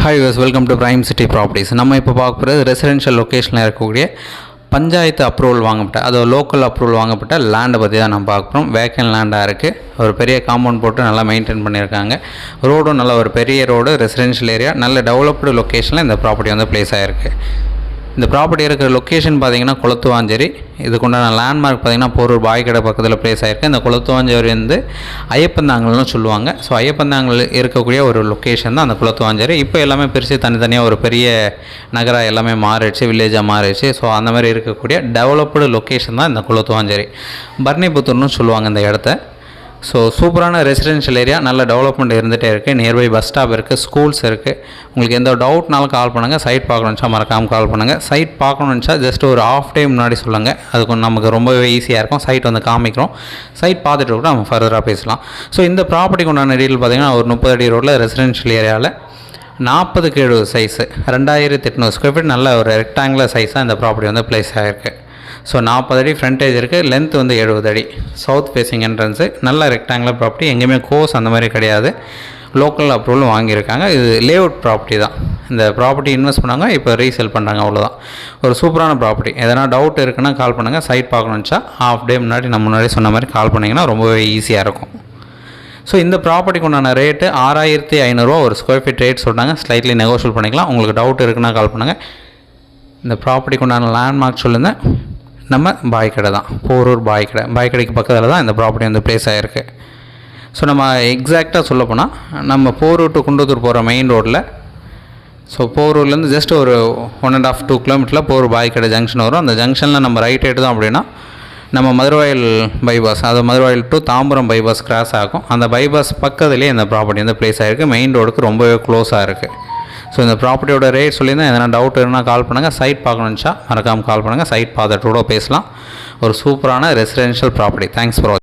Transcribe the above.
Hi use welcome to prime city properties. நம்ம இப்போ பார்க்க போகிறது ரெசிடென்ஷியல் லொக்கேஷனில் இருக்கக்கூடிய பஞ்சாயத்து அப்ரூவல் வாங்கப்பட்ட, அது லோக்கல் அப்ரூவல் வாங்கப்பட்ட லேண்டை பற்றி தான் நம்ம பார்க்க போகிறோம். வேக்கன் லேண்டாக இருக்குது. ஒரு பெரிய காம்பவுண்ட் போட்டு நல்லா மெயின்டைன் பண்ணியிருக்காங்க. ரோடும் நல்ல ஒரு பெரிய ரோடு, ரெசிடென்ஷியல் ஏரியா, நல்ல டெவலப்டு லொக்கேஷனில் இந்த ப்ராப்பர்ட்டி வந்து பிளேஸ் ஆகிருக்கு. இந்த ப்ராப்பர்ட்டி இருக்கிற லொக்கேஷன் பார்த்திங்கன்னா கொளத்துவாஞ்சேரி. இதுக்குண்டான லேண்ட்மார்க் பார்த்திங்கன்னா போரூர் பாய்கடை பக்கத்தில் பிளேஸ் ஆகிருக்கு. இந்த கொளத்துவாஞ்சேரி வந்து ஐயப்பந்தாங்கல்னு சொல்லுவாங்க. ஸோ ஐயப்பந்தாங்கல் இருக்கக்கூடிய ஒரு லொக்கேஷன் தான் அந்த கொளத்துவாஞ்சேரி. இப்போ எல்லாமே பிரித்து தனித்தனியாக ஒரு பெரிய நகராக எல்லாமே மாறிடுச்சு, வில்லேஜாக மாறிடுச்சு. ஸோ அந்த மாதிரி இருக்கக்கூடிய டெவலப்டு லொக்கேஷன் தான் இந்த கொளத்துவாஞ்சேரி. பர்னிபுத்தூர்னு சொல்லுவாங்க இந்த இடத்த. ஸோ சூப்பரான ரெசிடென்ஷியல் ஏரியா, நல்ல டெவலப்மெண்ட் இருந்துகிட்டே இருக்குது. நியர்பை பஸ் ஸ்டாப் இருக்குது, ஸ்கூல்ஸ் இருக்குது. உங்களுக்கு எந்த டவுட்னாலும் கால் பண்ணுங்கள். சைட் பார்க்கணுச்சா மறக்காமல் கால் பண்ணுங்கள். சைட் பார்க்கணுச்சா ஜஸ்ட் ஒரு ஆஃப் டே முன்னாடி சொல்லுங்கள். அது கொஞ்சம் நமக்கு ரொம்பவே ஈஸியாக இருக்கும். சைட் வந்து காமிக்கிறோம். சைட் பார்த்துட்டு கூட நம்ம ஃபர்தராக பேசலாம். ஸோ இந்த ப்ராப்பர்ட்டிக்கு உண்டான டீட்டெயில் பார்த்திங்கன்னா ஒரு 30 அடி ரோட்டில் ரெசிடென்ஷியல் ஏரியாவில் 40க்கு 70 சைஸு 2800 ஸ்கொயர் ஃபீட் நல்ல ஒரு ரெக்டாங்குலர் சைஸாக இந்த ப்ராப்பர்ட்டி வந்து பிளேஸ் ஆகிருக்கு. ஸோ 40 அடி ஃப்ரண்டேஜ் இருக்குது, லென்த் வந்து 70 அடி. சவுத் ஃபேஸிங் என்ட்ரன்ஸு, நல்ல ரெக்டாங்குலர் ப்ராப்பர்ட்டி, எங்கேயுமே கோர்ஸ் அந்த மாதிரி கிடையாது. லோக்கல் அப்ரூவல் வாங்கியிருக்காங்க. இது லேஅவுட் ப்ராப்பர்ட்டி தான். இந்த ப்ராப்பர்ட்டி இன்வெஸ்ட் பண்ணாங்க, இப்போ ரீசேல் பண்ணுறாங்க, அவ்வளோதான். ஒரு சூப்பரான ப்ராப்பர்ட்டி. எதனா டவுட் இருக்குன்னா கால் பண்ணுங்கள். சைட் பார்க்கணுச்சா ஆஃப் டே முன்னாடி நம்ம முன்னாடி சொன்ன மாதிரி கால் பண்ணிங்கன்னா ரொம்பவே ஈஸியாக இருக்கும். ஸோ இந்த ப்ராப்பர்ட்டிக்கு உண்டான ரேட்டு 6500 ஒரு ஸ்கொயர் ஃபீட் ரேட் சொல்கிறாங்க. ஸ்லைட்லி நெகோஷியல் பண்ணிக்கலாம். உங்களுக்கு டவுட் இருக்குன்னா கால் பண்ணுங்கள். இந்த ப்ராப்பர்ட்டிக்கு உண்டான லேண்ட்மார்க் சொல்லுங்கள். நம்ம பாய்கடை தான், போரூர் பாய்கடைக்கு பக்கத்தில் தான் இந்த ப்ராப்பர்ட்டி வந்து பிளேஸ் ஆகிருக்கு. ஸோ நம்ம எக்ஸாக்டாக சொல்லப்போனால் நம்ம போரூர் டு குண்டத்தூர் போகிற மெயின் ரோட்டில், ஸோ போரூர்லேருந்து ஜஸ்ட் ஒரு 1.5-2 கிலோமீட்டரில் போரூர் பாய்கடை ஜங்ஷன் வரும். அந்த ஜங்ஷனில் நம்ம ரைட் எடுத்தோம் அப்படின்னா நம்ம மதுரவாயில் பைபாஸ், அது Maduravoyal to Tambaram bypass cross ஆகும். அந்த பைபாஸ் பக்கத்துலேயே இந்த ப்ராப்பர்ட்டி வந்து பிளேஸ் ஆகிருக்கு. மெயின் ரோடுக்கு ரொம்பவே க்ளோஸாக இருக்குது. ஸோ இந்த ப்ராப்பர்ட்டியோட ரேட் சொல்லியிருந்தேன். எதனா டவுட் இருந்தால் கால் பண்ணுங்கள். சைட் பார்க்கணுச்சா மறக்காமல் கால் பண்ணுங்கள். சைட் பார்த்துட்டு கூட பேசலாம். ஒரு சூப்பரான ரெசிடென்ஷியல் ப்ராப்பர்ட்டி. தேங்க்ஸ் ஃபார் வாட்சிங்.